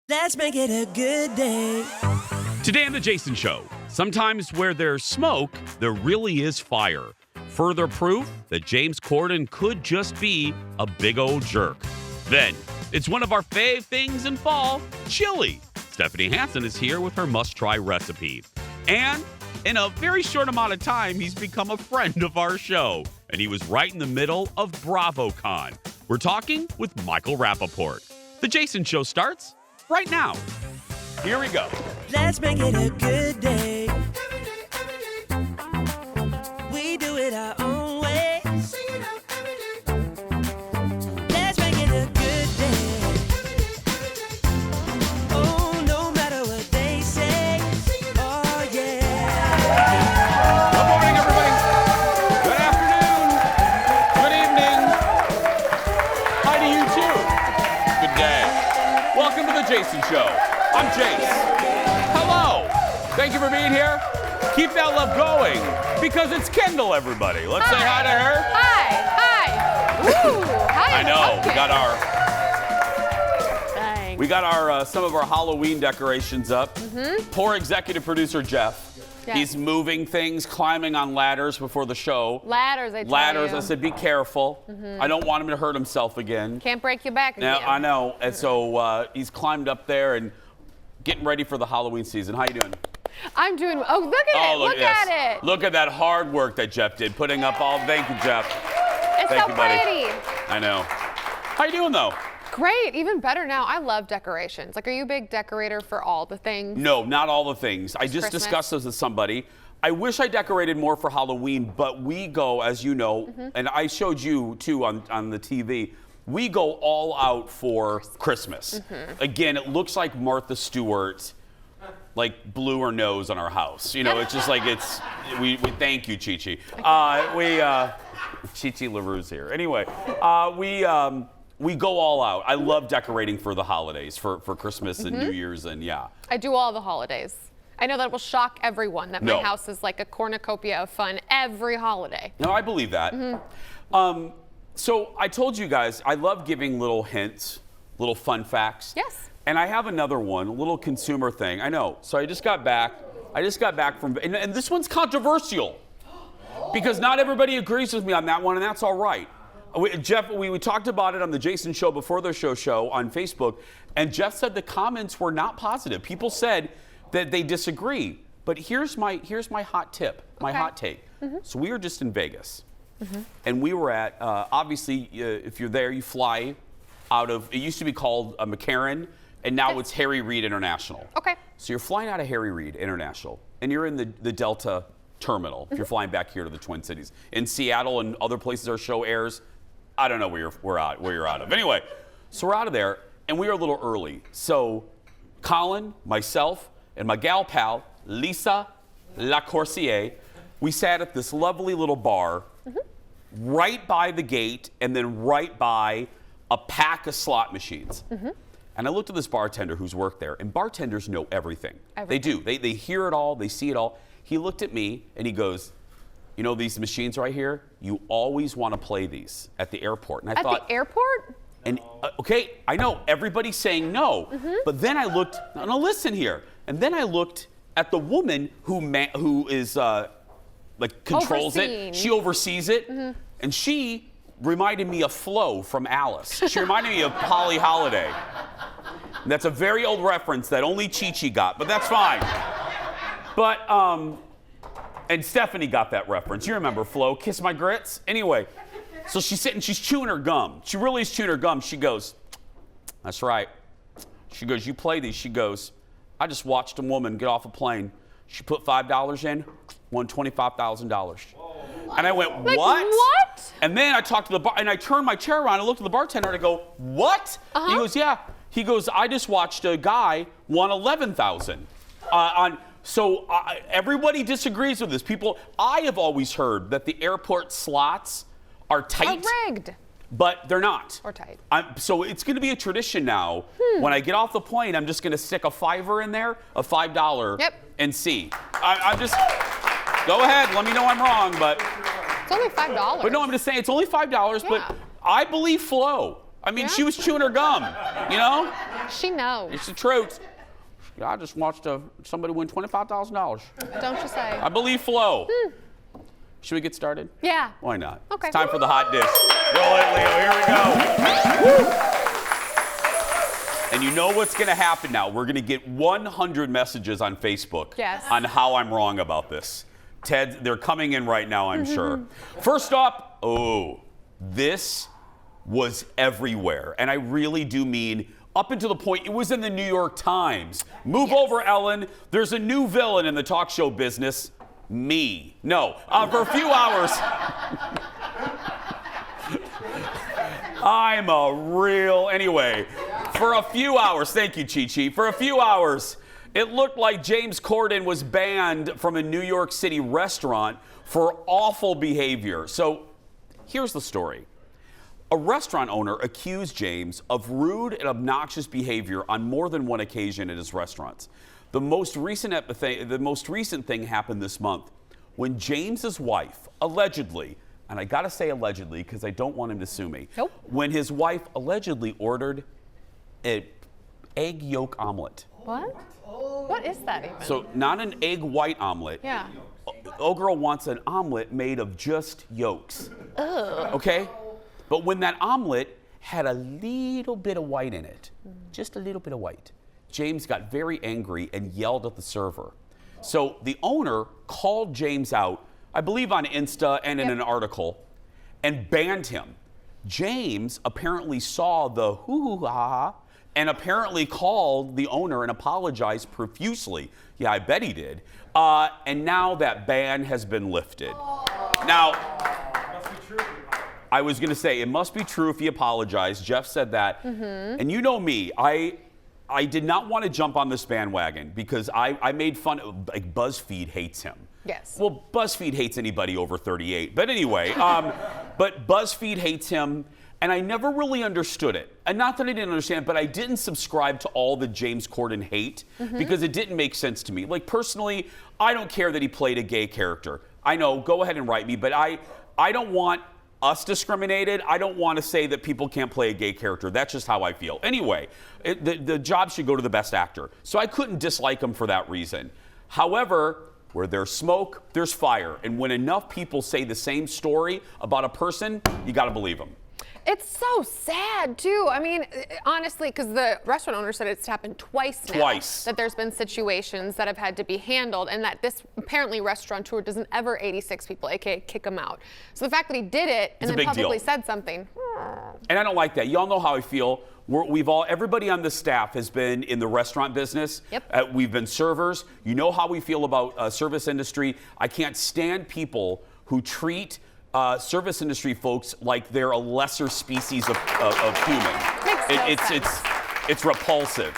Let's make it a good day. Today on The Jason Show, sometimes where there's smoke, there really is fire. Further proof that James Corden could just be a big old jerk. Then, it's one of our fave things in fall, chili. Stephanie Hansen is here with her must-try recipe. And in a very short amount of time, he's become a friend of our show. And he was right in the middle of BravoCon. We're talking with Michael Rapaport. The Jason Show starts right now. Here we go. Let's make it a good day. We do it our own way. Let's make it a good day. Oh, no matter what they say. Oh, yeah. Good morning, everybody. Good afternoon. Good evening. Hi to you, too. Good day. Welcome to The Jason Show. I'm Jace. Hello. Thank you for being here. Keep that love going because it's Kendall, everybody. Let's say hi to her. Hi. Woo. Hi. I know. Okay. We got our some of our Halloween decorations up. Poor executive producer Jeff. Yes. He's moving things, climbing on ladders before the show. Ladders, I tell Ladders. you. I said, be careful. I don't want him to hurt himself again. Can't break your back again. Now, I know. And so he's climbed up there and getting ready for the Halloween season. How you doing? I'm doing. Oh, look at it. Look yes. at it. Look at that hard work that Jeff did, putting up all. Thank you, Jeff. It's Thank so you, buddy. pretty. I know. How you doing, though? Great. Even better now. I love decorations. Like, are you a big decorator for all the things? No, not all the things. I just Christmas? discussed this with somebody. I wish I decorated more for Halloween, but we go, as you know, and I showed you too on the TV, we go all out for Christmas. Again, it looks like Martha Stewart, like blew her nose on our house. You know, it's just like we thank you, Chi-Chi. Chi-Chi LaRue's here. Anyway, we go all out. I love decorating for the holidays, for Christmas and New Year's, and yeah. I do all the holidays. I know that will shock everyone that my house is like a cornucopia of fun every holiday. No, I believe that. So I told you guys, I love giving little hints, little fun facts. Yes. And I have another one, a little consumer thing. I know. So I just got back from, and this one's controversial because not everybody agrees with me on that one, and that's all right. Jeff, we talked about it on the Jason Show before the show on Facebook, and Jeff said the comments were not positive. People said that they disagree. But here's my hot tip, my hot take. So we were just in Vegas, and we were at, obviously, if you're there, you fly out of, it used to be called McCarran, and now it's Harry Reid International. Okay. So you're flying out of Harry Reid International, and you're in the Delta terminal, if you're flying back here to the Twin Cities. In Seattle and other places our show airs, I don't know where you're out of. Anyway, so we're out of there, and we were a little early. So Colin, myself, and my gal pal, Lisa Lacourcier, we sat at this lovely little bar right by the gate and then right by a pack of slot machines. And I looked at this bartender who's worked there, and bartenders know everything. They do. They hear it all. They see it all. He looked at me, and he goes, you know these machines right here? You always want to play these at the airport. And I thought, At the airport? and okay, I know everybody's saying no, but then I looked. Now listen here. And then I looked at the woman who is like controls Overseeing. it. She oversees it, and she reminded me of Flo from Alice. She reminded me of Polly Holiday. And that's a very old reference that only Chi-Chi got, but that's fine. But and Stephanie got that reference. You remember Flo, Kiss My Grits? Anyway, so she's sitting, she's chewing her gum. She really is chewing her gum. She goes, that's right. She goes, you play these. She goes, I just watched a woman get off a plane. She put $5 in, won $25,000. And I went, Like, what? what? And then I talked to the bar, and I turned my chair around and looked at the bartender and I go, what? He goes, yeah. He goes, I just watched a guy won $11,000 So everybody disagrees with this. I have always heard that the airport slots are tight. Are rigged. But they're not. Or tight. So it's going to be a tradition now. When I get off the plane, I'm just going to stick a $5 in there, a $5, and see. I'm just, go ahead, let me know I'm wrong, but. It's only $5. But no, I'm just saying it's only $5, Yeah. but I believe Flo. I mean, Yeah. she was chewing her gum, you know? She knows. It's the truth. I just watched somebody win $25,000. Don't you say. I believe Flo. Should we get started? Yeah. Why not? Okay. It's time for the hot dish. Roll it, Leo. Here we go. And you know what's going to happen now. We're going to get 100 messages on Facebook on how I'm wrong about this. Ted, they're coming in right now, I'm sure. First up, this was everywhere. And I really do mean up until the point it was in the New York Times. Move over, Ellen. There's a new villain in the talk show business. Me. No. For a few hours. I'm a real. Anyway, for a few hours. Thank you, Chi-Chi. For a few hours, it looked like James Corden was banned from a New York City restaurant for awful behavior. So here's the story. A restaurant owner accused James of rude and obnoxious behavior on more than one occasion at his restaurants. The most recent thing happened this month when James's wife allegedly, and I gotta say allegedly because I don't want him to sue me, when his wife allegedly ordered an egg yolk omelet. What? What is that even? So not an egg white omelet. Yeah. Girl wants an omelet made of just yolks. Ugh. Okay? But when that omelet had a little bit of white in it, just a little bit of white, James got very angry and yelled at the server. So the owner called James out, I believe on Insta and in an article, and banned him. James apparently saw the hoo-hoo-ha-ha and apparently called the owner and apologized profusely. Yeah, I bet he did. And now that ban has been lifted. Now, I was going to say, it must be true if he apologized. Jeff said that. And you know me, I did not want to jump on this bandwagon because I made fun of, like, BuzzFeed hates him. Yes. Well, BuzzFeed hates anybody over 38. But anyway, but BuzzFeed hates him, and I never really understood it. And not that I didn't understand, but I didn't subscribe to all the James Corden hate because it didn't make sense to me. Like, personally, I don't care that he played a gay character. I know, go ahead and write me, but I don't want us discriminated. I don't want to say that people can't play a gay character. That's just how I feel. Anyway, the job should go to the best actor. So I couldn't dislike him for that reason. However, where there's smoke, there's fire. And when enough people say the same story about a person, you got to believe them. It's so sad, too. I mean, honestly, because the restaurant owner said it's happened twice now. That there's been situations that have had to be handled, and that this apparently restaurateur doesn't ever 86 people, aka kick them out. So the fact that he did it and then publicly said something. And I don't like that. Y'all know how I feel. Everybody on the staff has been in the restaurant business. Yep. We've been servers. You know how we feel about service industry. I can't stand people who treat service industry folks like they're a lesser species of human. It's repulsive.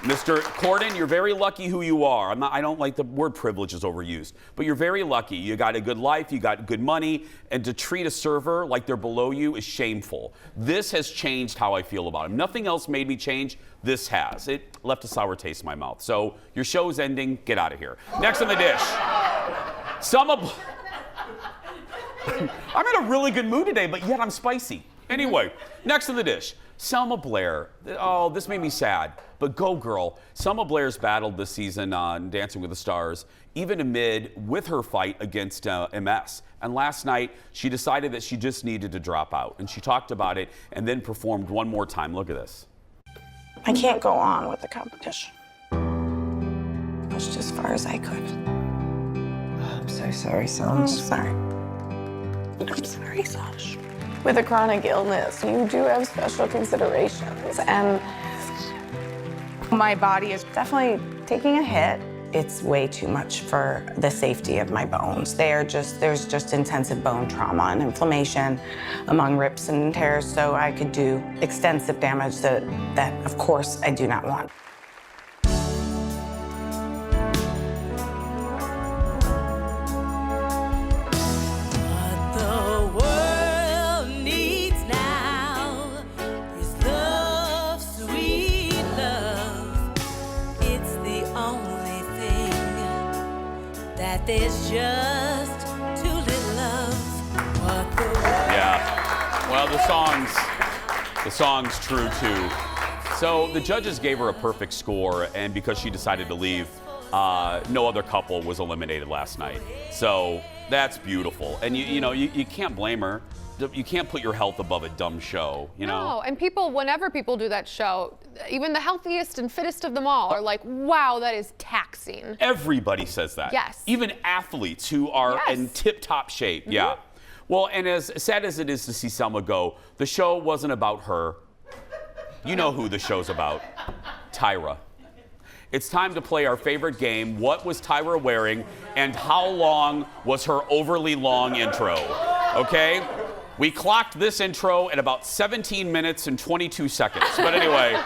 Mr. Corden, you're very lucky who you are. I don't like the word privilege is overused, but you're very lucky. You got a good life, you got good money, and to treat a server like they're below you is shameful. This has changed how I feel about him. Nothing else made me change. This has. It left a sour taste in my mouth. So your show's ending. Get out of here. Next on the dish. I'm in a really good mood today, but yet I'm spicy. Anyway, next on the dish. Selma Blair. Oh, this made me sad, but go girl. Selma Blair's battled this season on Dancing with the Stars, even with her fight against MS. And last night, she decided that she just needed to drop out. And she talked about it and then performed one more time. Look at this. I can't go on with the competition. I pushed as far as I could. I'm so sorry, Selma. I'm sorry. I'm sorry, Sash. With a chronic illness, you do have special considerations, and my body is definitely taking a hit. It's way too much for the safety of my bones. There's just intensive bone trauma and inflammation among rips and tears, so I could do extensive damage that of course, I do not want. There's just too little love. Yeah. Well, the song's true too. So the judges gave her a perfect score, and because she decided to leave, no other couple was eliminated last night. So that's beautiful. And you can't blame her. You can't put your health above a dumb show, you know? No, and whenever people do that show, even the healthiest and fittest of them all are like, wow, that is taxing. Everybody says that. Yes. Even athletes who are in tip-top shape, yeah. Well, and as sad as it is to see Selma go, the show wasn't about her. You know who the show's about. Tyra. It's time to play our favorite game, What Was Tyra Wearing, and how long was her overly long intro, okay? We clocked this intro at about 17 minutes and 22 seconds. But anyway,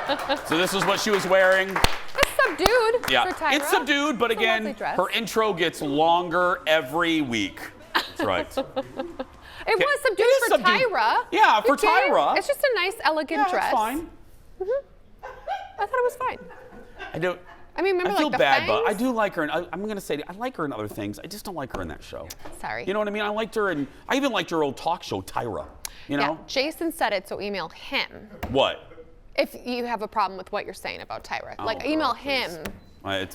so this is what she was wearing. It's subdued for Tyra. It's subdued, but again, her intro gets longer every week. That's right. It was subdued for Tyra. Yeah, for Tyra. It's just a nice, elegant dress. It's fine. I thought it was fine. I mean, remember, I feel like, the bad, fangs? but I do like her. And I'm going to say, I like her in other things. I just don't like her in that show. Sorry. You know what I mean? I liked her, and I even liked her old talk show, Tyra. You know? Yeah, Jason said it, so email him. What? If you have a problem with what you're saying about Tyra. Like, email him. I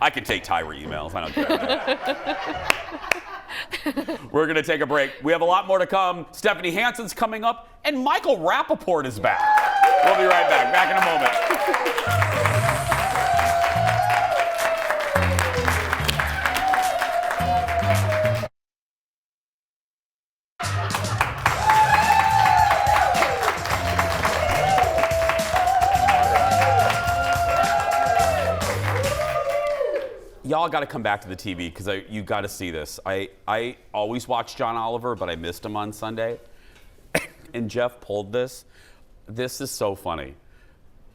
could take Tyra emails. I don't care. We're going to take a break. We have a lot more to come. Stephanie Hansen's coming up, and Michael Rapaport is back. We'll be right back. Back in a moment. Y'all got to come back to the TV because you got to see this. I always watch John Oliver, but I missed him on Sunday. And Jeff pulled this. This is so funny.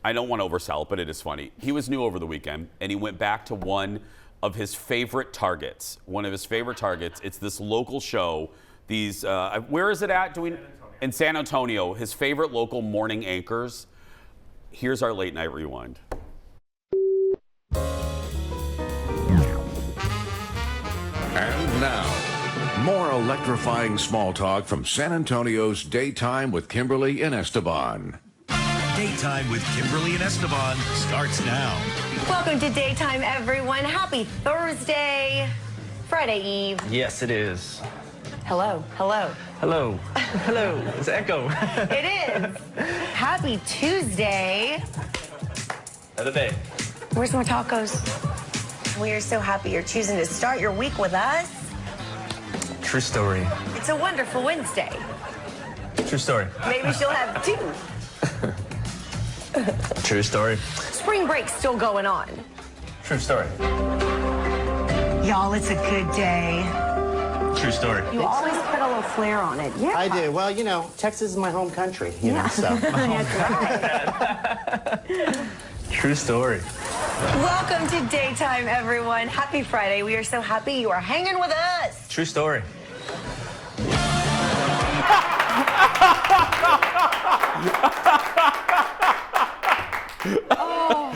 I don't want to oversell it, but it is funny. He was new over the weekend, and he went back to one of his favorite targets. One of his favorite targets. It's this local show. These where is it at? In San Antonio. His favorite local morning anchors. Here's our late night rewind. And now, more electrifying small talk from San Antonio's Daytime with Kimberly and Esteban. Daytime with Kimberly and Esteban starts now. Welcome to Daytime, everyone. Happy Thursday, Friday Eve. Yes, it is. Hello, hello. Hello. Hello. It's Echo. It is. Happy Tuesday. Another day. Where's more tacos? We are so happy you're choosing to start your week with us. True story. It's a wonderful Wednesday. True story. Maybe she'll have two. True story. Spring break's still going on. True story. Y'all, it's a good day. True story. You always put a little flair on it. Yeah. I do. Well, you know, Texas is my home country, you know, so. True story. Welcome to Daytime, everyone. Happy Friday. We are so happy you are hanging with us. True story. Oh,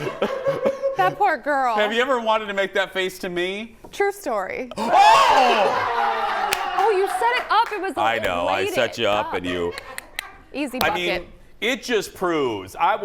that poor girl. Have you ever wanted to make that face to me? True story. Oh! Oh, you set it up. It was. I know. I set you up, and you. Easy bucket. I mean, it just proves. I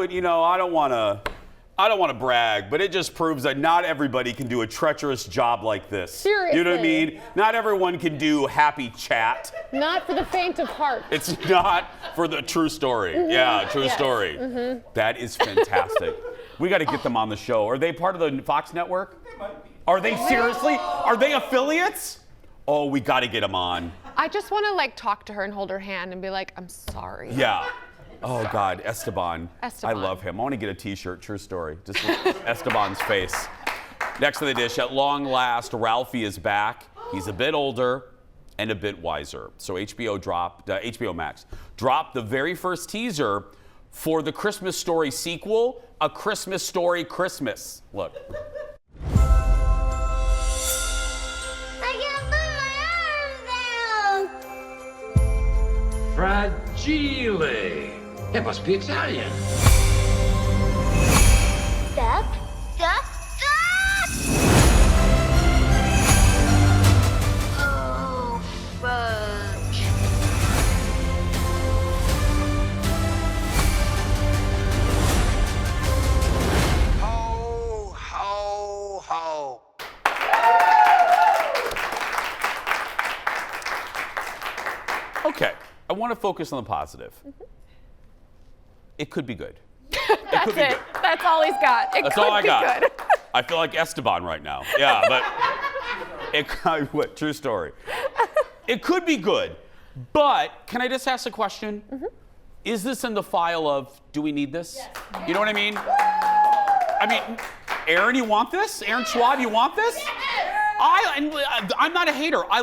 don't want to brag, but it just proves that not everybody can do a treacherous job like this. Seriously. You know what I mean? Not everyone can do happy chat. Not for the faint of heart. It's not for the true story. Mm-hmm. Yeah, true story. Mm-hmm. That is fantastic. We got to get them on the show. Are they part of the Fox network? They might be. Are they seriously? Are they affiliates? Oh, we got to get them on. I just want to talk to her and hold her hand and be like, I'm sorry. Yeah. Oh, God, Esteban. Esteban. I love him. I want to get a T-shirt, true story. Just with Esteban's face. Next to the dish, at long last, Ralphie is back. He's a bit older and a bit wiser. So HBO Max dropped the very first teaser for the Christmas Story sequel, A Christmas Story Christmas. Look. Fragile. It must be Italian. Stop, stop, stop! Oh, fudge. I want to focus on the positive. It could be good. That's could be it. good. That's all he's got. It That's could all I be got. good. I feel like Esteban right now. Yeah, but true story. It could be good, but can I just ask a question? Is this in the file of, do we need this? Yes. You know what I mean? I mean, Aaron, you want this? Aaron Schwab, you want this? Yes. I'm not a hater. I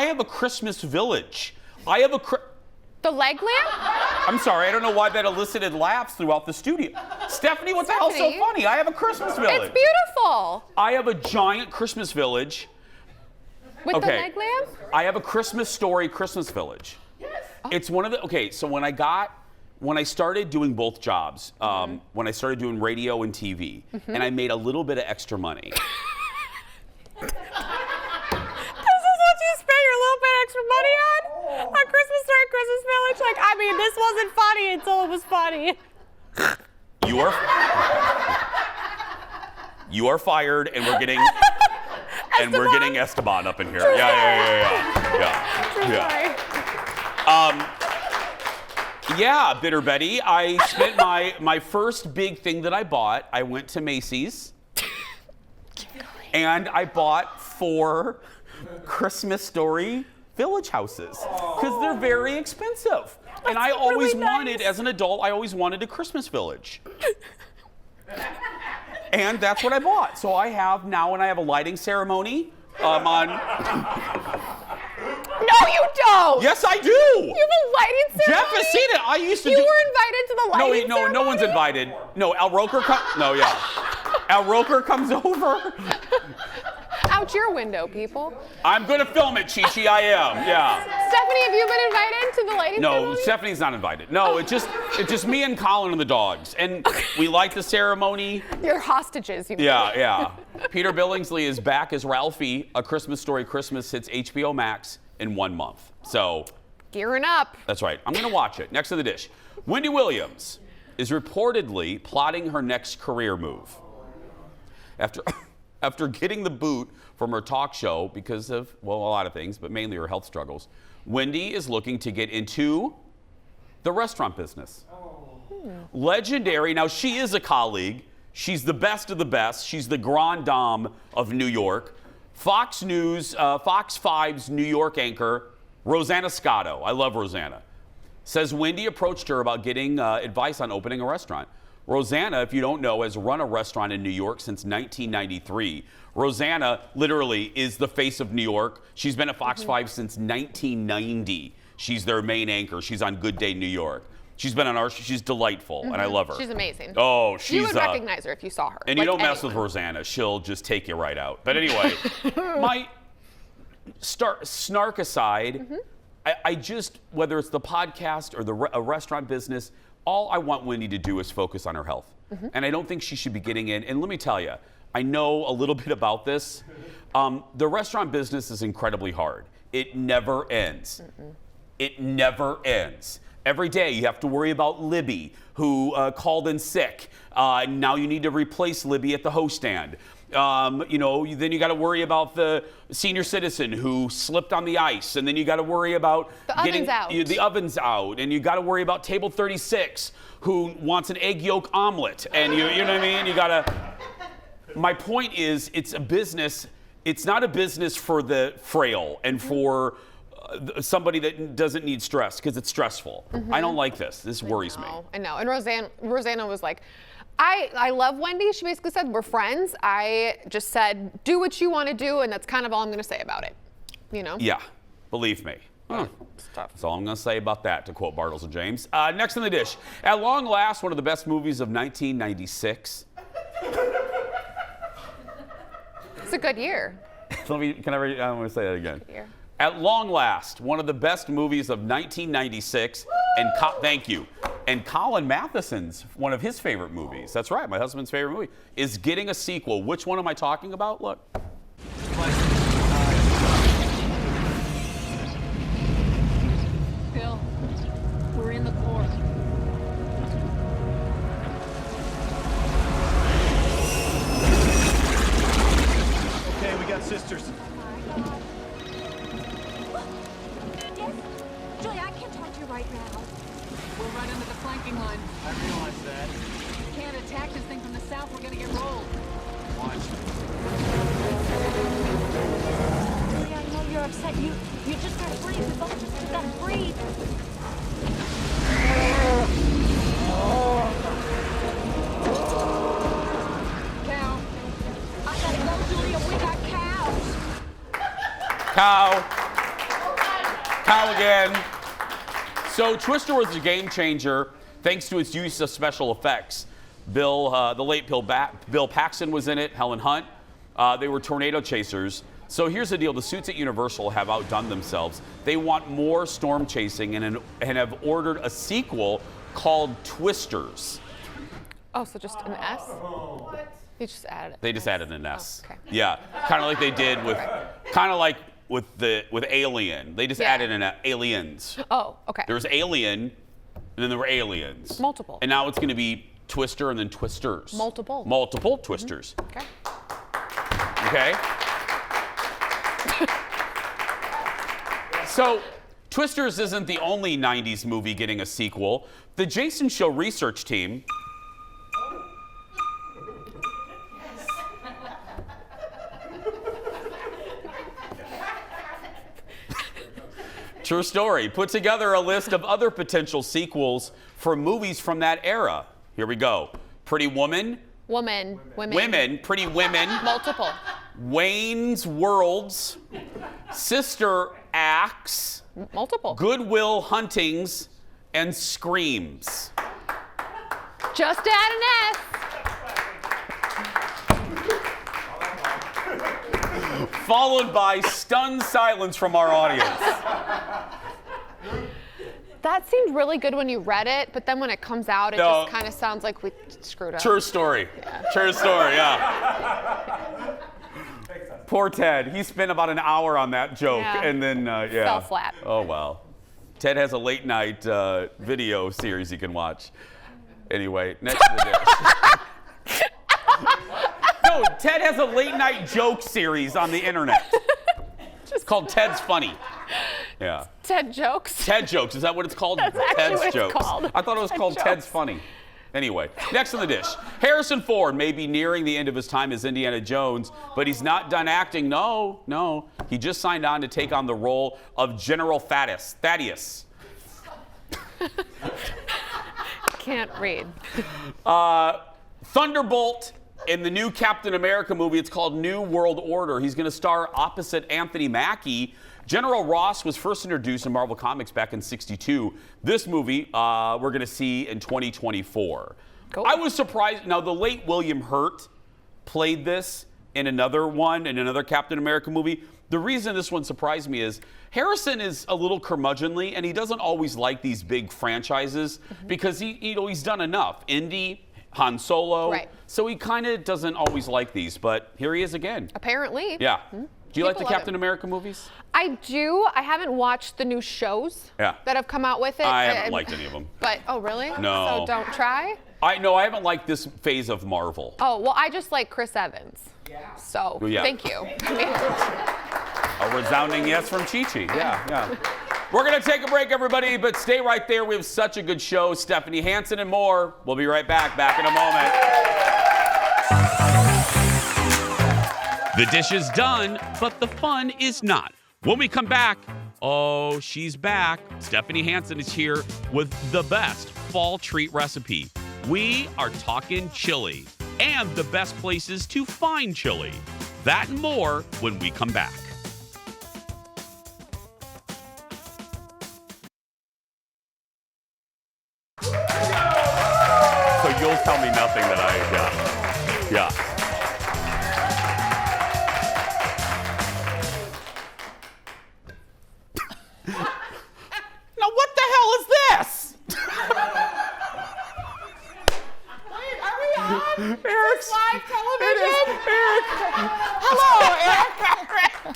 have a Christmas village. The leg lamp? I'm sorry, I don't know why that elicited laughs throughout the studio. Stephanie, what the hell's so funny? I have a Christmas village. It's beautiful. I have a giant Christmas village. With the leg lamp? I have a Christmas Story Christmas village. Yes. It's one of the, so when I started doing both jobs, when I started doing radio and TV, and I made a little bit of extra money. Extra money on Christmas Story, Christmas Village. Like, I mean, this wasn't funny until it was funny. You are fired, and we're getting Esteban up in here. True Yeah, Bitter Betty. I spent my first big thing that I bought. I went to Macy's, and I bought 4 Christmas Story Village houses because they're very expensive. And I always wanted, as an adult, I always wanted a Christmas village. And that's what I bought. So I have now, and I have a lighting ceremony on. No, you don't. Yes, I do. You have a lighting ceremony? Jeff has seen it. I used to. You were invited to the lighting ceremony? No one's invited. No, Al Roker Al Roker comes over. Out your window, people. I'm going to film it, Chi-Chi. I am. Yeah. Stephanie, have you been invited to the lighting ceremony? No, Stephanie's not invited. No, it's just me and Colin and the dogs. And we like the ceremony. You're hostages, you mean. Yeah. Peter Billingsley is back as Ralphie. A Christmas Story Christmas hits HBO Max in 1 month. So. Gearing up. That's right. I'm going to watch it. Next to the dish. Wendy Williams is reportedly plotting her next career move. After getting the boot from her talk show because of, well, a lot of things, but mainly her health struggles, Wendy is looking to get into the restaurant business. Legendary. Now, she is a colleague. She's the best of the best. She's the grande dame of New York. Fox 5's New York anchor, Rosanna Scotto. I love Rosanna. Says Wendy approached her about getting advice on opening a restaurant. Rosanna, if you don't know, has run a restaurant in New York since 1993. Rosanna literally is the face of New York. She's been at Fox 5 since 1990. She's their main anchor. She's on Good Day New York. She's been on she's delightful, and I love her. She's amazing. Oh, you would recognize her if you saw her. And you don't mess with Rosanna. She'll just take you right out. But anyway, my snark aside, I just, whether it's the podcast or a restaurant business, all I want Wendy to do is focus on her health. And I don't think she should be getting in. And let me tell you, I know a little bit about this. The restaurant business is incredibly hard. It never ends. It never ends. Every day you have to worry about Libby, who called in sick. Now you need to replace Libby at the host stand. Then you got to worry about the senior citizen who slipped on the ice, and then you got to worry about getting the ovens out, and you got to worry about table 36 who wants an egg yolk omelet, and you know what I mean? You got to. My point is, it's a business. It's not a business for the frail and for somebody that doesn't need stress because it's stressful. I don't like this. This worries me. I know. And Rosanna was like, I love Wendy. She basically said, we're friends. I just said, do what you want to do, and that's kind of all I'm going to say about it. You know? Yeah, believe me. It's tough. That's all I'm going to say about that, to quote Bartles and James. Next on the dish. At long last, one of the best movies of 1996. It's a good year. I'm going to say that again. Good year. At long last, one of the best movies of 1996, and thank you. And Colin Matheson's, one of his favorite movies, that's right, my husband's favorite movie, is getting a sequel. Which one am I talking about? Look. Bill, we're in the court. Okay, we got sisters. gonna get rolled. Watch. Yeah, I know you're upset. You just gotta breathe. We both just gotta breathe. Cow. I gotta go, Julia. We got cows. Cow again. So Twister was a game changer thanks to its use of special effects. The late Bill Paxton was in it, Helen Hunt. They were tornado chasers. So here's the deal. The suits at Universal have outdone themselves. They want more storm chasing and have ordered a sequel called Twisters. Oh, so just an S? You just added it. They just added an S. Oh, okay. Yeah, kind of like they did with, with Alien. They just added an Aliens. Oh, okay. There was Alien, and then there were Aliens. Multiple. And now it's going to be Twister and then Twisters. Multiple. Multiple Twisters. Okay. Okay. So, Twisters isn't the only 90s movie getting a sequel. The Jason Show research team. True story. Put together a list of other potential sequels for movies from that era. Here we go. Pretty Woman. Women. Pretty Women. Multiple. Wayne's Worlds. Sister Acts. Multiple. Goodwill Huntings. And Screams. Just add an S. Followed by stunned silence from our audience. That seemed really good when you read it, but then when it comes out, it just kind of sounds like we screwed up. True story. Yeah. True story, yeah. Poor Ted. He spent about an hour on that joke, and then, fell flat. Oh, well. Ted has a late night video series you can watch. Anyway, next to the dish. No, Ted has a late night joke series on the internet. It's called Ted's Funny. Yeah. Ted Jokes? Ted Jokes. Is that what it's called? That's Ted's what Jokes. It's called. I thought it was called Ted's Funny. Anyway, next on the dish. Harrison Ford may be nearing the end of his time as Indiana Jones, but he's not done acting. No. He just signed on to take on the role of General Thaddeus. Can't read. Thunderbolt in the new Captain America movie. It's called New World Order. He's going to star opposite Anthony Mackie. General Ross was first introduced in Marvel Comics back in '62. This movie we're going to see in 2024. Cool. I was surprised. Now, the late William Hurt played this in another Captain America movie. The reason this one surprised me is Harrison is a little curmudgeonly, and he doesn't always like these big franchises because he's done enough. Indy, Han Solo. Right. So he kind of doesn't always like these, but here he is again. Apparently. Yeah. Do you like the Captain America movies? I do. I haven't watched the new shows that have come out with it. I haven't liked any of them. But, oh, really? No. So don't try? I haven't liked this phase of Marvel. Oh, well, I just like Chris Evans. Yeah. So, thank you. A resounding yes from Chi-Chi. Yeah. We're going to take a break, everybody, but stay right there. We have such a good show. Stephanie Hansen and more. We'll be right back in a moment. The dish is done, but the fun is not. When we come back, she's back. Stephanie Hansen is here with the best fall treat recipe. We are talking chili and the best places to find chili. That and more when we come back. So you'll tell me nothing that yeah. Now what the hell is this? Wait, are we on? Eric's live television? Eric. Hello, Eric.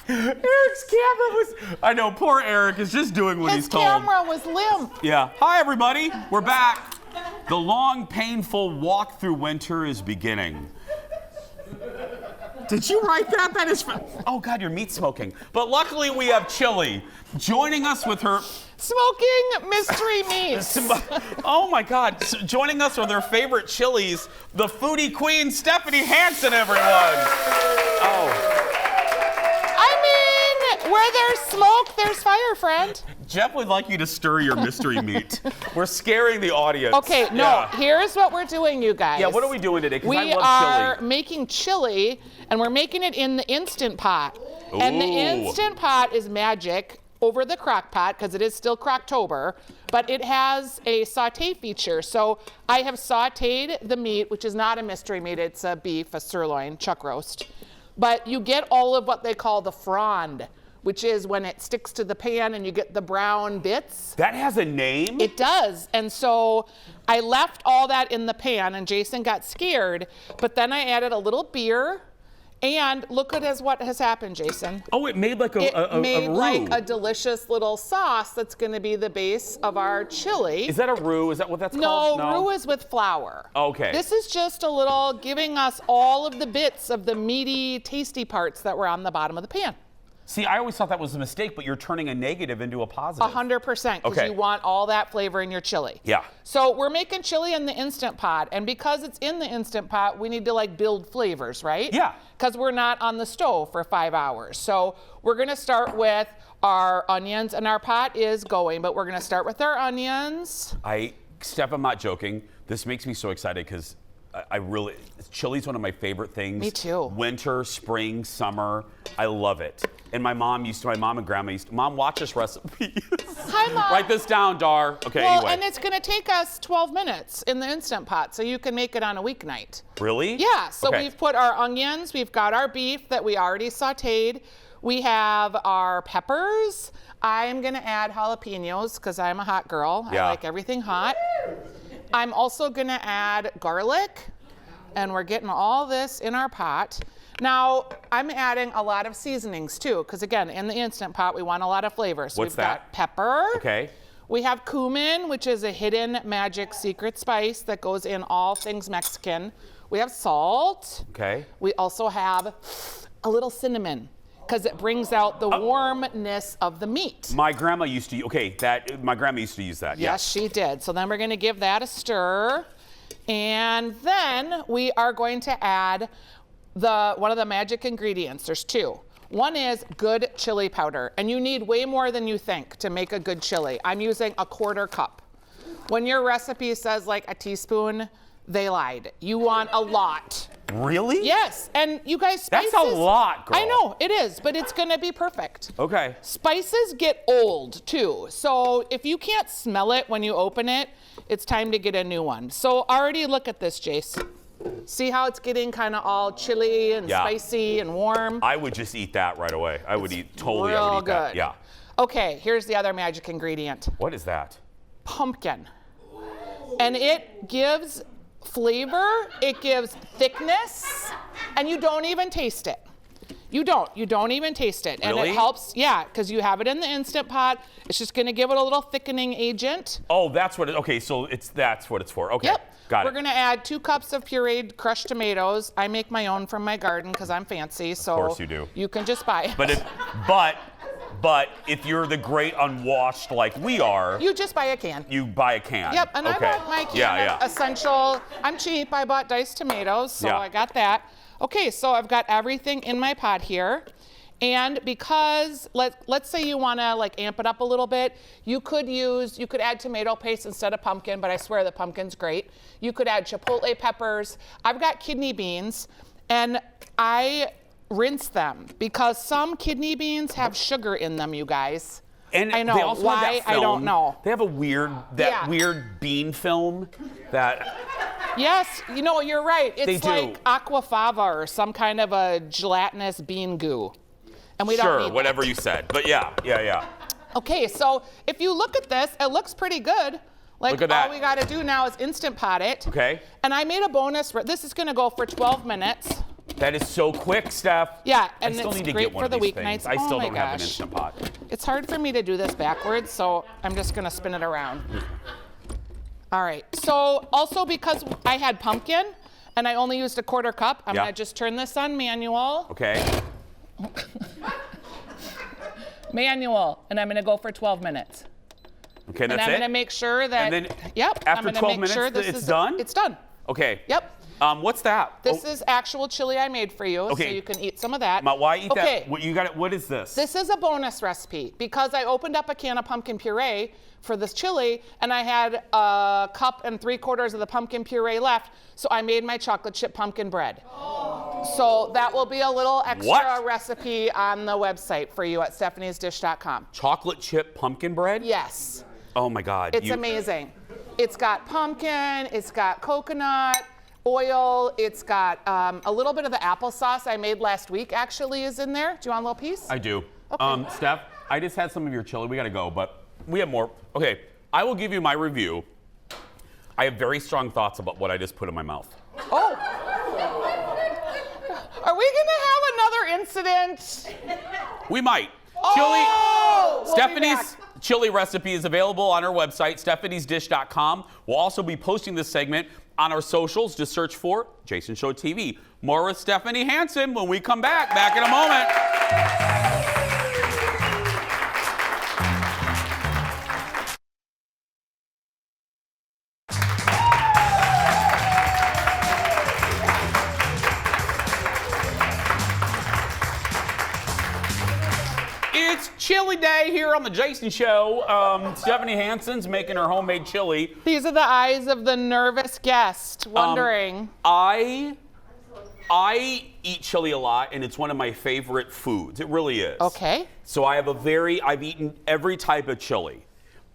Eric's camera was. I know, poor Eric is just doing what he's told. His camera was limp. Yeah. Hi, everybody. We're back. The long, painful walk through winter is beginning. Did you write that? That is. Oh God, you're meat smoking. But luckily we have Chili joining us with her. Smoking mystery meats. Oh my God! Joining us with her favorite chilies, the foodie queen Stephanie Hansen, everyone. Oh. I mean, where there's smoke, there's fire, friend. Jeff would like you to stir your mystery meat. We're scaring the audience. Okay, no, here's what we're doing, you guys. Yeah, what are we doing today? Because I We love are chili. making chili, and we're making it in the Instant Pot. And the Instant Pot is magic over the crock pot, because it is still Crocktober, but it has a saute feature. So I have sauteed the meat, which is not a mystery meat, it's a beef, a sirloin, chuck roast. But you get all of what they call the frond, which is when it sticks to the pan and you get the brown bits. That has a name? It does. And so I left all that in the pan and Jason got scared, but then I added a little beer. And look at what has happened, Jason. Oh, it made like a made roux. like a delicious little sauce that's going to be the base of our chili. Is that a roux? Is that what that's called? No, roux is with flour. Okay. This is just a little giving us all of the bits of the meaty, tasty parts that were on the bottom of the pan. See, I always thought that was a mistake, but you're turning a negative into a positive. 100%, because you want all that flavor in your chili. Yeah. So we're making chili in the Instant Pot, and because it's in the Instant Pot, we need to like build flavors, right? Yeah. Because we're not on the stove for 5 hours. So we're gonna start with our onions, and our pot is going, but we're gonna start with our onions. Steph, I'm not joking. This makes me so excited because chili's one of my favorite things. Me too. Winter, spring, summer, I love it. And my mom and grandma used to, Mom, watch this recipe. Hi, Mom. Write this down, Dar. Okay, well, anyway. and it's gonna take us 12 minutes in the Instant Pot, so you can make it on a weeknight. Really? Yeah, so Okay. we've put our onions, we've got our beef that we already sauteed. We have our peppers. I'm gonna add jalapenos because I'm a hot girl. Yeah. I like everything hot. I'm also gonna add garlic, and we're getting all this in our pot. Now, I'm adding a lot of seasonings too, because again, in the Instant Pot, we want a lot of flavor. So What's we've that? got pepper. Okay. We have cumin, which is a hidden magic secret spice that goes in all things Mexican. We have salt. Okay. We also have a little cinnamon, because it brings out the warmness of the meat. My grandma used to, my grandma used to use that, Yes, she did. So then we're gonna give that a stir. And then we are going to add one of the magic ingredients. There's two. One is good chili powder, and you need way more than you think to make a good chili. I'm using a 1/4 cup. When your recipe says like a teaspoon, they lied. You want a lot. Really? Yes, and you guys, spices. That's a lot, girl. I know, it is, but it's gonna be perfect. Okay. Spices get old too, so if you can't smell it when you open it, it's time to get a new one. So already look at this, Jace. See how it's getting kind of all chilly and spicy and warm? I would just eat that right away. I would eat real that. good. Yeah. Okay, here's the other magic ingredient. What is that? Pumpkin. And it gives flavor, it gives thickness, and you don't even taste it. You don't even taste it. And Really? it helps, because you have it in the Instant Pot. It's just gonna give it a little thickening agent. Oh, that's what okay, so that's what it's for. Okay. Yep. Got We're it. gonna add 2 cups of pureed crushed tomatoes. I make my own from my garden because I'm fancy, so Of course you do. You can just buy it. But if you're the great unwashed like we are, You just buy a can. you buy a can. Yep, and okay. I bought my can of essential. I'm cheap. I bought diced tomatoes, so Yeah. I got that. Okay, so I've got everything in my pot here. And because let's say you want to like amp it up a little bit, you could add tomato paste instead of pumpkin, but I swear the pumpkin's great. You could add chipotle peppers. I've got kidney beans, and I rinse them because some kidney beans have sugar in them, you guys. And I know they also why, have that film. I don't know. They have a weird bean film that. Yes, you're right. It's They do. like aquafaba or some kind of a gelatinous bean goo. And we don't Sure, need whatever that. you said. But yeah. Okay, so if you look at this, it looks pretty good. Like Look at that. all we gotta do now is Instant Pot it. Okay. And I made a bonus this is gonna go for 12 minutes. That is so quick, Steph. Yeah, and I still it's need to great get one for of the these weeknights. things. I Oh still my don't have an gosh. Instant Pot. It's hard for me to do this backwards, so I'm just gonna spin it around. All right, so also because I had pumpkin, and I only used a 1/4 cup. I'm Yeah. gonna just turn this on manual. Okay. Manual, and I'm gonna go for 12 minutes. Okay, And that's I'm it? gonna make sure that, And then yep. after I'm gonna 12 make minutes, sure this it's is done? It's done. Okay. Yep. What's that? This is actual chili I made for you, Okay. so you can eat some of that. Why eat okay. that? What you got? What is this? This is a bonus recipe because I opened up a can of pumpkin puree for this chili, and I had a cup and 3/4 of the pumpkin puree left, so I made my chocolate chip pumpkin bread. So that will be a little extra recipe on the website for you at stephaniesdish.com. Chocolate chip pumpkin bread? Yes. Oh my God. It's amazing. It's got pumpkin, it's got coconut, oil, it's got a little bit of the applesauce I made last week actually is in there. Do you want a little piece? I do. Okay. Steph, I just had some of your chili. We got to go, but we have more. Okay, I will give you my review. I have very strong thoughts about what I just put in my mouth. Oh. Are we going to have another incident? We might. Oh! Chili. Stephanie's chili recipe is available on our website, stephaniesdish.com. We'll also be posting this segment on our socials. Just search for Jason Show TV. More with Stephanie Hansen when we come back. Back in a moment. It's chili day here on the Jason Show. Stephanie Hansen's making her homemade chili. These are the eyes of the nervous guest wondering. I eat chili a lot, and it's one of my favorite foods. It really is. Okay. So I've eaten every type of chili,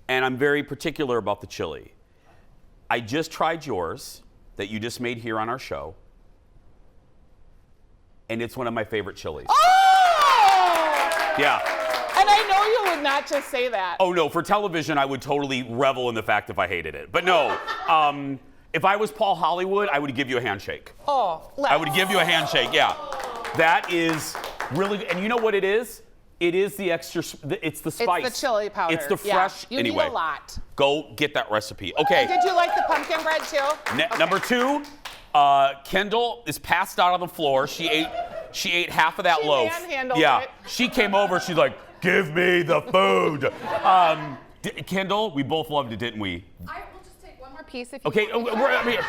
and I'm very particular about the chili. I just tried yours that you just made here on our show, and it's one of my favorite chilies. Oh! Yeah. And I know you would not just say that. Oh no, for television, I would totally revel in the fact if I hated it. But no, if I was Paul Hollywood, I would give you a handshake. Oh, I would give you a handshake, yeah. That is really, and you know what it is? It is the extra, it's the spice. It's the chili powder. It's the fresh, You anyway. need a lot. Go get that recipe. Okay. Did you like the pumpkin bread too? Okay. Number 2, Kendall is passed out on the floor. She ate half of that loaf. manhandled Yeah. it. She came over, she's like, give me the food. Kendall, we both loved it, didn't we? I will just take one more piece if you Okay, want.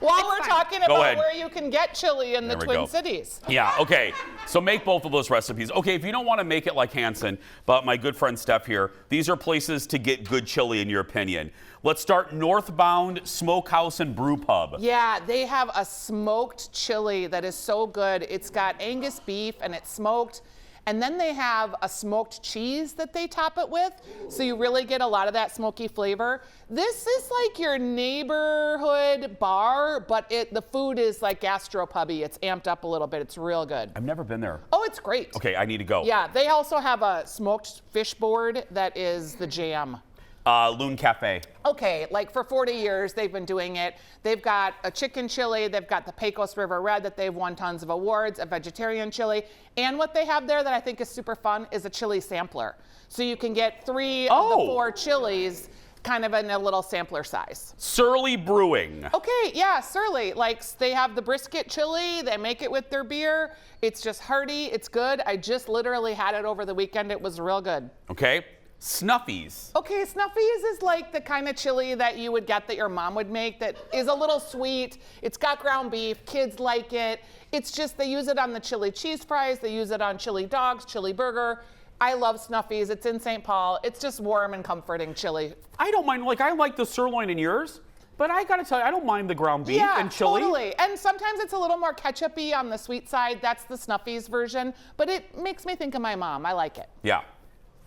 While we're talking Go about ahead. where you can get chili in the There we Twin go. Cities. Yeah, okay. So make both of those recipes. Okay, if you don't want to make it like Hansen, but my good friend Steph here, these are places to get good chili in your opinion. Let's start Northbound Smokehouse and Brew Pub. Yeah, they have a smoked chili that is so good. It's got Angus beef and it's smoked. And then they have a smoked cheese that they top it with. So you really get a lot of that smoky flavor. This is like your neighborhood bar, but the food is like gastropubby. It's amped up a little bit. It's real good. I've never been there. Oh, it's great. Okay, I need to go. Yeah, they also have a smoked fish board that is the jam. Loon Cafe. Okay, like for 40 years they've been doing it. They've got a chicken chili, they've got the Pecos River Red that they've won tons of awards, a vegetarian chili, and what they have there that I think is super fun is a chili sampler. So you can get 3 of the 4 chilies kind of in a little sampler size. Surly Brewing. Okay, yeah, Surly. Like they have the brisket chili, they make it with their beer. It's just hearty, it's good. I just literally had it over the weekend. It was real good. Okay. Snuffies. Okay, Snuffies is like the kind of chili that you would get that your mom would make that is a little sweet. It's got ground beef. Kids like it. It's just they use it on the chili cheese fries. They use it on chili dogs, chili burger. I love Snuffies. It's in St. Paul. It's just warm and comforting chili. I don't mind, like I like the sirloin in yours, but I gotta tell you, I don't mind the ground beef and chili. Totally. And sometimes it's a little more ketchup-y on the sweet side. That's the Snuffies version, but it makes me think of my mom. I like it. Yeah.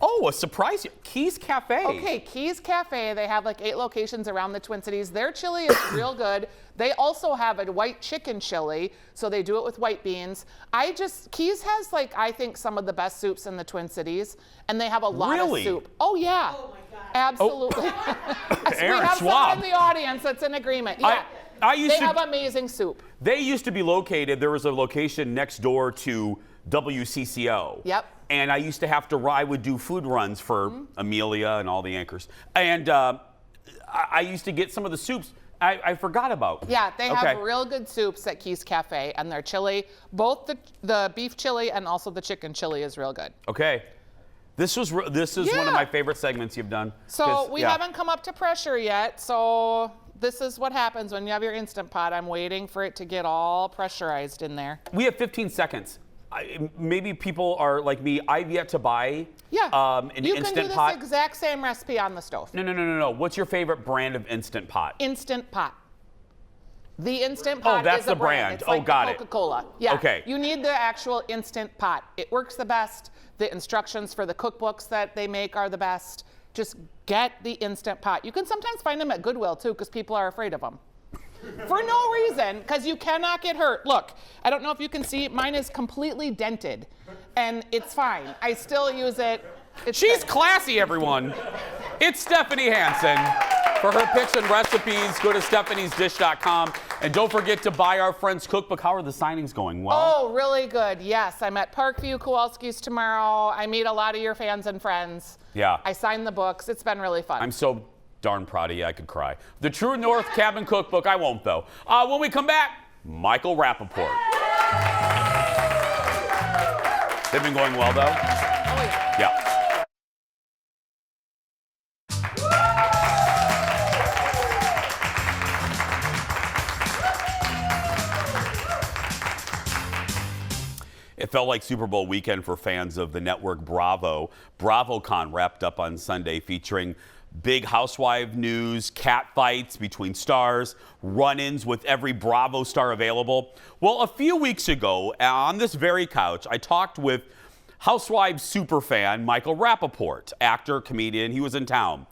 Oh, a surprise. Keys Cafe. Okay, Keys Cafe. They have like 8 locations around the Twin Cities. Their chili is real good. They also have a white chicken chili, so they do it with white beans. Keys has like, I think, some of the best soups in the Twin Cities, and they have a lot of soup. Oh, yeah. Oh, my God. Absolutely. We have someone in the audience that's in agreement. Yeah. They have amazing soup. They used to be located, there was a location next door to WCCO. Yep. And I used to have to, I would do food runs for Amelia and all the anchors. And I used to get some of the soups. I forgot about. Yeah, they have real good soups at Keys Cafe, and their chili, both the beef chili and also the chicken chili is real good. Okay. This is one of my favorite segments you've done. So we haven't come up to pressure yet, so this is what happens when you have your Instant Pot. I'm waiting for it to get all pressurized in there. We have 15 seconds. Maybe people are like me. I've yet to buy an Instant Pot. You can do this exact same recipe on the stove. No. What's your favorite brand of Instant Pot? Instant Pot. The Instant Pot that's is a the brand. It's like got it. Coca-Cola. Yeah. Okay. You need the actual Instant Pot. It works the best. The instructions for the cookbooks that they make are the best. Just get the Instant Pot. You can sometimes find them at Goodwill too, because people are afraid of them. For no reason, because you cannot get hurt. Look, I don't know if you can see, mine is completely dented, and it's fine. I still use it. She's classy, everyone. It's Stephanie Hansen. For her picks and recipes, go to stephaniesdish.com. And don't forget to buy our friend's cookbook. How are the signings going? Well? Oh, really good. Yes, I'm at Parkview Kowalski's tomorrow. I meet a lot of your fans and friends. Yeah. I sign the books. It's been really fun. I'm so darn proud of you, I could cry. The True North Cabin Cookbook, I won't though. When we come back, Michael Rapaport. They've been going well though? Oh yeah. Yeah. It felt like Super Bowl weekend for fans of the network Bravo. BravoCon wrapped up on Sunday, featuring big housewife news, cat fights between stars, run-ins with every Bravo star available. Well, a few weeks ago, on this very couch, I talked with Housewives superfan Michael Rapaport, actor, comedian. He was in town.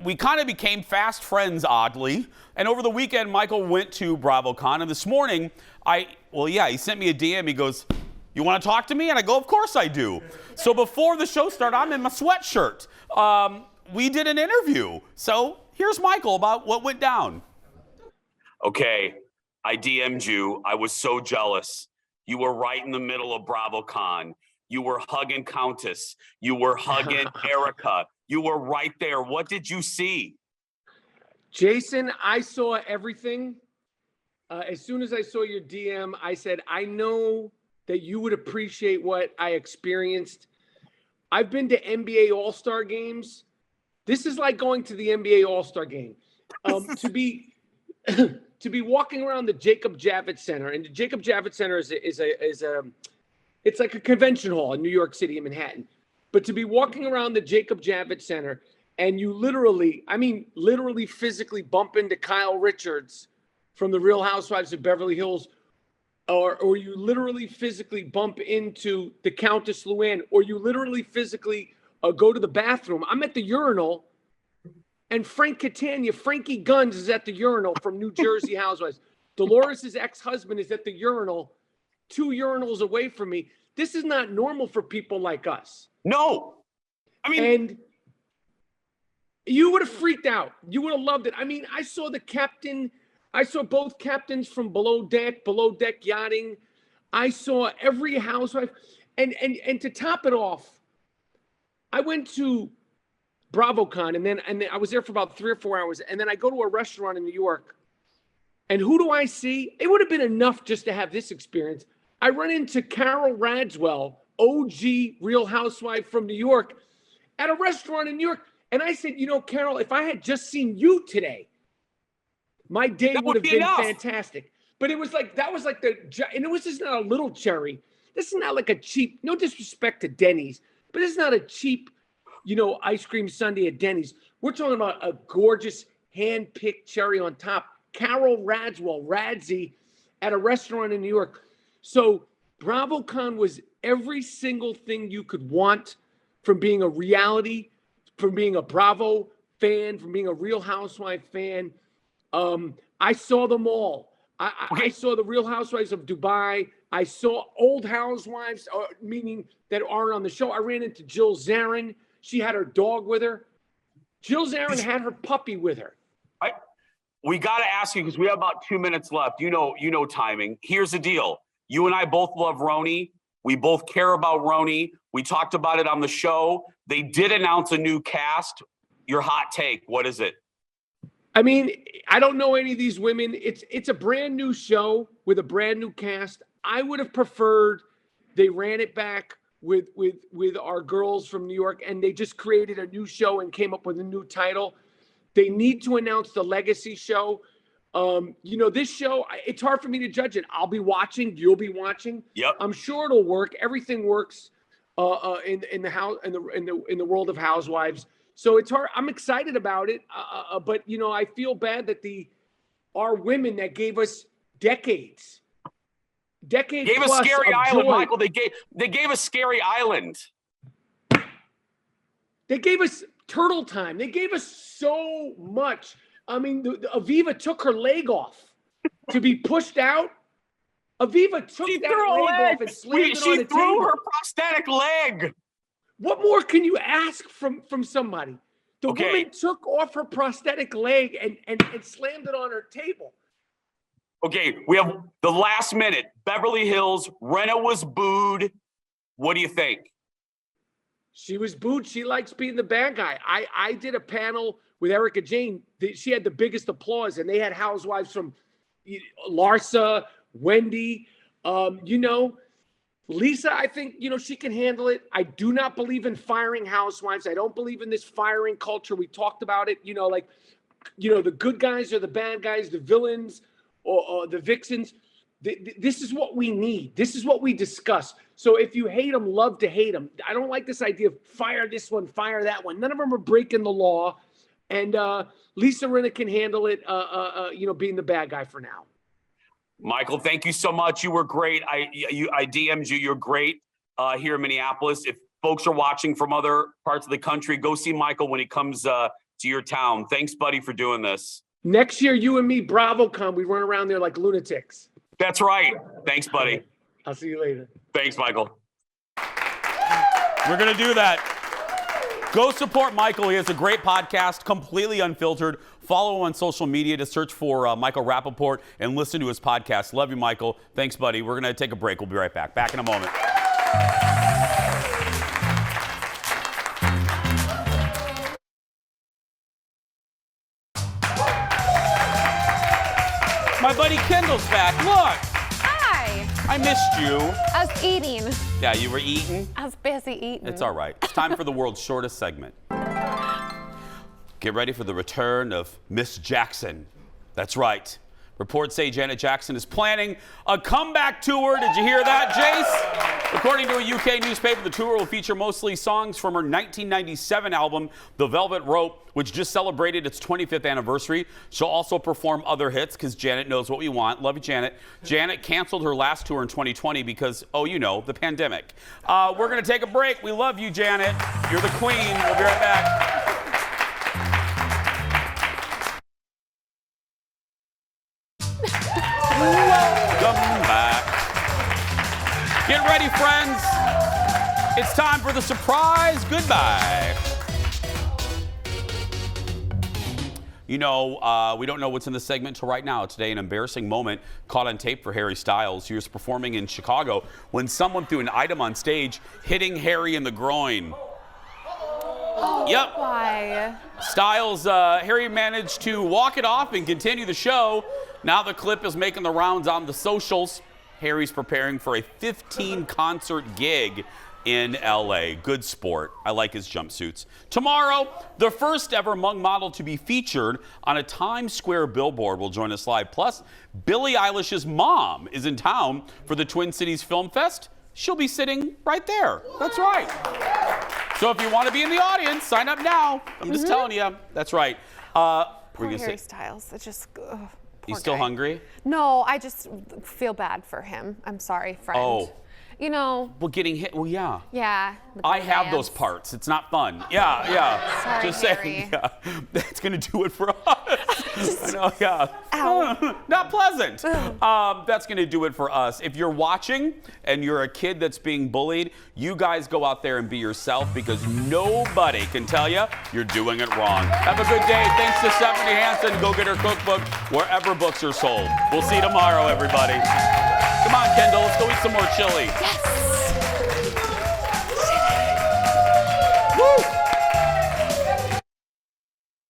We kind of became fast friends, oddly. And over the weekend, Michael went to BravoCon. And this morning, he sent me a DM. He goes, "You want to talk to me?" And I go, "Of course I do." So before the show started, I'm in my sweatshirt. We did an interview. So here's Michael about what went down. Okay, I DM'd you. I was so jealous. You were right in the middle of BravoCon. You were hugging Countess. You were hugging Erica. You were right there. What did you see? Jason, I saw everything. As soon as I saw your DM, I said, I know that you would appreciate what I experienced. I've been to NBA All-Star games. This is like going to the NBA All-Star game. To be walking around the Jacob Javits Center, and the Jacob Javits Center it's like a convention hall in New York City in Manhattan. But to be walking around the Jacob Javits Center and you literally physically bump into Kyle Richards from the Real Housewives of Beverly Hills, or you literally physically bump into the Countess Luann, or you literally physically go to the bathroom. I'm at the urinal, and Frankie Guns is at the urinal from New Jersey Housewives. Dolores' ex-husband is at the urinal, 2 urinals away from me. This is not normal for people like us. No. And you would have freaked out. You would have loved it. I saw I saw both captains from Below Deck Yachting. I saw every housewife. And to top it off, I went to BravoCon, and then I was there for about 3 or 4 hours. And then I go to a restaurant in New York. And who do I see? It would have been enough just to have this experience. I run into Carol Radswell, OG Real Housewife from New York, at a restaurant in New York. And I said, Carol, if I had just seen you today, my day would have been fantastic. But it was like, and it was just not a little cherry. This is not like a cheap, no disrespect to Denny's, but it's not a cheap, ice cream sundae at Denny's. We're talking about a gorgeous hand-picked cherry on top. Carol Radswell, Radsy, at a restaurant in New York. So BravoCon was every single thing you could want from being a reality, from being a Bravo fan, from being a Real Housewife fan. I saw them all. I saw the Real Housewives of Dubai. I saw old housewives, meaning that aren't on the show. I ran into Jill Zarin. She had her dog with her. Jill Zarin had her puppy with her. We got to ask you, because we have about 2 minutes left. You know timing. Here's the deal. You and I both love Roni. We both care about Roni. We talked about it on the show. They did announce a new cast. Your hot take, what is it? I mean, I don't know any of these women. It's a brand new show with a brand new cast. I would have preferred they ran it back with our girls from New York, and they just created a new show and came up with a new title. They need to announce the Legacy show. This show, it's hard for me to judge it. I'll be watching. You'll be watching. Yep. I'm sure it'll work. Everything works in the world of Housewives. So it's hard. I'm excited about it. But I feel bad that our women that gave us decades gave us Scary Island, Michael. They gave us Scary Island. They gave us Turtle Time. They gave us so much. I mean, Aviva took her leg off to be pushed out. Aviva took that leg off and slammed it on the table. She threw her prosthetic leg. What more can you ask from somebody? The woman took off her prosthetic leg and slammed it on her table. Okay, we have the last minute. Beverly Hills, Renna was booed. What do you think? She was booed. She likes being the bad guy. I did a panel with Erica Jane. She had the biggest applause, and they had housewives from Larsa, Wendy, Lisa, I think, she can handle it. I do not believe in firing housewives. I don't believe in this firing culture. We talked about it, the good guys are the bad guys, the villains or the vixens. This is what we need. This is what we discuss. So if you hate them, love to hate them. I don't like this idea of fire this one, fire that one. None of them are breaking the law. And Lisa Rinna can handle it, being the bad guy for now. Michael, thank you so much. You were great. I DM'd you. You're great here in Minneapolis. If folks are watching from other parts of the country, go see Michael when he comes to your town. Thanks, buddy, for doing this. Next year, you and me, BravoCon, we run around there like lunatics. That's right. Thanks, buddy. I'll see you later. Thanks, Michael. We're going to do that. Go support Michael. He has a great podcast, completely unfiltered. Follow him on social media to search for Michael Rapaport and listen to his podcast. Love you, Michael. Thanks, buddy. We're going to take a break. We'll be right back. Back in a moment. My buddy Kendall's back. Look. Hi. I missed you. I was eating. Yeah, you were eating? I was busy eating. It's all right. It's time for the world's shortest segment. Get ready for the return of Miss Jackson. That's right. Reports say Janet Jackson is planning a comeback tour. Did you hear that, Jace? According to a UK newspaper, the tour will feature mostly songs from her 1997 album, The Velvet Rope, which just celebrated its 25th anniversary. She'll also perform other hits because Janet knows what we want. Love you, Janet. Janet canceled her last tour in 2020 because, the pandemic. We're going to take a break. We love you, Janet. You're the queen. We'll be right back. Welcome back. Get ready, friends. It's time for the surprise goodbye. We don't know what's in the segment until right now. Today, an embarrassing moment caught on tape for Harry Styles. He was performing in Chicago when someone threw an item on stage, hitting Harry in the groin. Oh, yep. Why? Styles, Harry managed to walk it off and continue the show. Now the clip is making the rounds on the socials. Harry's preparing for a 15-concert gig in LA. Good sport. I like his jumpsuits. Tomorrow, the first ever Hmong model to be featured on a Times Square billboard will join us live. Plus, Billie Eilish's mom is in town for the Twin Cities Film Fest. She'll be sitting right there. That's right. So if you want to be in the audience, sign up now. I'm just telling you. That's right. Poor Harry Styles. It's just... You still hungry? No, I just feel bad for him. I'm sorry, friend. Oh. Well, getting hit. Well, yeah. Yeah. I have those parts. It's not fun. Yeah. Sorry, just Harry. saying. Yeah. That's going to do it for us. I know, yeah. Ow. Not pleasant. That's going to do it for us. If you're watching and you're a kid that's being bullied, you guys go out there and be yourself because nobody can tell you you're doing it wrong. Have a good day. Thanks to Stephanie Hansen. Go get her cookbook wherever books are sold. We'll see you tomorrow, everybody. Come on, Kendall. Let's go eat some more chili. Yes.